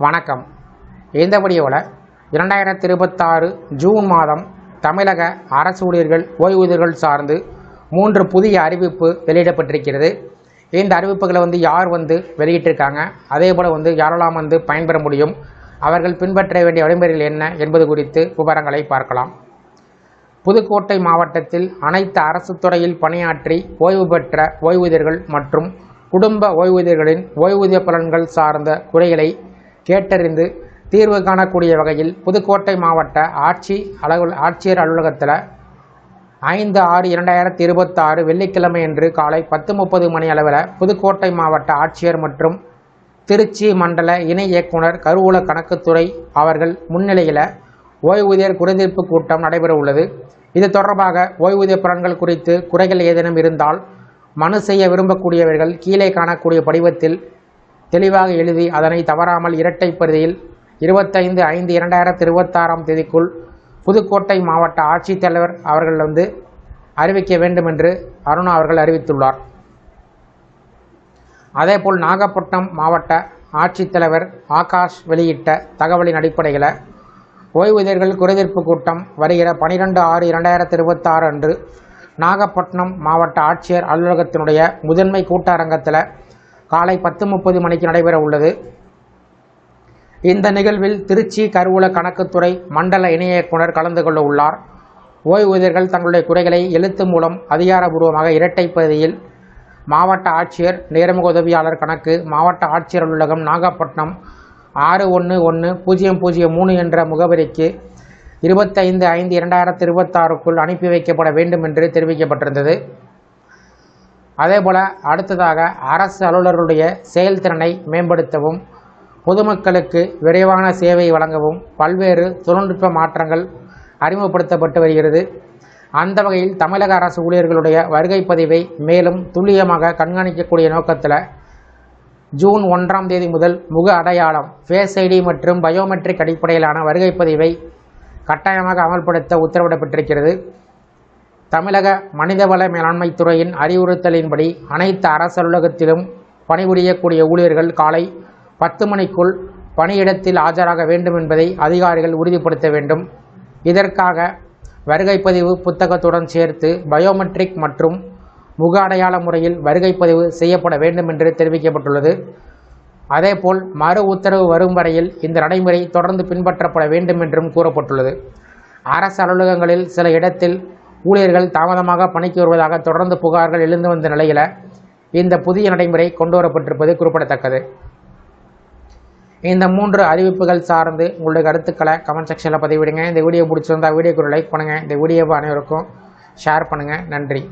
வணக்கம். இந்த வீடியோவில் 2026 ஜூன் மாதம் தமிழக அரசு ஊழியர்கள் ஓய்வூதியர்கள் சார்ந்து 3 புதிய அறிவிப்பு வெளியிடப்பட்டிருக்கிறது. இந்த அறிவிப்புகளை யார் வெளியிட்டிருக்காங்க, அதே போல் யாரெல்லாம் பயன்பெற முடியும், அவர்கள் பின்பற்ற வேண்டிய வழிமுறைகள் என்ன என்பது குறித்து விவரங்களை பார்க்கலாம். புதுக்கோட்டை மாவட்டத்தில் அனைத்து அரசு துறையில் பணியாற்றி ஓய்வு பெற்ற ஓய்வூதியர்கள் மற்றும் குடும்ப ஓய்வூதியர்களின் ஓய்வூதிய பலன்கள் சார்ந்த குறைகளை கேட்டறிந்து தீர்வு காணக்கூடிய வகையில் புதுக்கோட்டை மாவட்ட ஆட்சியர் அலுவலகத்தில் 5/6/2026 வெள்ளிக்கிழமை அன்று காலை 10:30 மணி அளவில் புதுக்கோட்டை மாவட்ட ஆட்சியர் மற்றும் திருச்சி மண்டல இணை இயக்குனர் கருவூல கணக்குத்துறை அவர்கள் முன்னிலையில் ஓய்வூதியர் குறைதீர்ப்பு கூட்டம் நடைபெற உள்ளது. இது தொடர்பாக ஓய்வூதிய பலன்கள் குறித்து குறைகள் ஏதேனும் இருந்தால் மனு செய்ய விரும்பக்கூடியவர்கள் கீழே காணக்கூடிய படிவத்தில் தெளிவாக எழுதி அதனை தவறாமல் இரட்டை பிரதியில் 25/5/2026 தேதிக்குள் புதுக்கோட்டை மாவட்ட ஆட்சித்தலைவர் அவர்கள் அறிவிக்க வேண்டும் என்று அருணா அவர்கள் அறிவித்துள்ளார். அதேபோல் நாகப்பட்டினம் மாவட்ட ஆட்சித்தலைவர் ஆகாஷ் வெளியிட்ட தகவலின் அடிப்படையில் ஓய்வூதியர்கள் குறைதீர்ப்பு கூட்டம் வருகிற 12/6/2026 அன்று நாகப்பட்டினம் மாவட்ட ஆட்சியர் அலுவலகத்தினுடைய முதன்மை கூட்டரங்கத்தில் காலை 10:30 மணிக்கு நடைபெற உள்ளது. இந்த நிகழ்வில் திருச்சி கருவூல கணக்குத்துறை மண்டல இணை இயக்குனர் கலந்து கொள்ள உள்ளார். ஓய்வூதியர்கள் தங்களுடைய குறைகளை எழுத்து மூலம் அதிகாரபூர்வமாக இரட்டை பிரதியில் மாவட்ட ஆட்சியர் நேர்முக உதவியாளர் கணக்கு மாவட்ட ஆட்சியர் அலுவலகம் நாகப்பட்டினம் 611003 என்ற முகவரிக்கு 25/5/2026 அனுப்பி வைக்கப்பட வேண்டும் என்று தெரிவிக்கப்பட்டிருந்தது. அதேபோல் அடுத்ததாக அரசு அலுவலர்களுடைய செயல்திறனை மேம்படுத்தவும் பொதுமக்களுக்கு விரைவான சேவை வழங்கவும் பல்வேறு தொழில்நுட்ப மாற்றங்கள் அறிமுகப்படுத்தப்பட்டு வருகிறது. அந்த வகையில் தமிழக அரசு ஊழியர்களுடைய வருகை பதிவை மேலும் துல்லியமாக கண்காணிக்கக்கூடிய நோக்கத்தில் ஜூன் 1ஆம் தேதி முதல் முக அடையாளம் ஃபேஸ் ஐடி மற்றும் பயோமெட்ரிக் அடிப்படையிலான வருகை பதிவை கட்டாயமாக அமல்படுத்த உத்தரவிடப்பட்டிருக்கிறது. தமிழக மனிதவள மேலாண்மை துறையின் அறிவுறுத்தலின்படி அனைத்து அரசு அலுவலகத்திலும் பணிபுரியக்கூடிய ஊழியர்கள் காலை 10 மணிக்குள் பணியிடத்தில் ஆஜராக வேண்டும் என்பதை அதிகாரிகள் உறுதிப்படுத்த வேண்டும். இதற்காக வருகைப்பதிவு புத்தகத்துடன் சேர்த்து பயோமெட்ரிக் மற்றும் முக அடையாள முறையில் வருகைப்பதிவு செய்யப்பட வேண்டும் என்று தெரிவிக்கப்பட்டுள்ளது. அதேபோல் மறு உத்தரவு வரும் வரையில் இந்த நடைமுறை தொடர்ந்து பின்பற்றப்பட வேண்டும் என்றும் கூறப்பட்டுள்ளது. அரசு அலுவலகங்களில் சில இடத்தில் ஊழியர்கள் தாமதமாக பணிக்கு வருவதாக தொடர்ந்து புகார்கள் எழுந்து வந்த நிலையில் இந்த புதிய நடைமுறை கொண்டு வரப்பட்டிருப்பது குறிப்பிடத்தக்கது. இந்த 3 அறிவிப்புகள் சார்ந்து உங்களுடைய கருத்துக்களை கமெண்ட் செக்ஷனில் பதிவிடுங்க. இந்த வீடியோ பிடிச்சிருந்தால் வீடியோக்கு லைக் பண்ணுங்கள். இந்த வீடியோவை அனைவருக்கும் ஷேர் பண்ணுங்கள். நன்றி.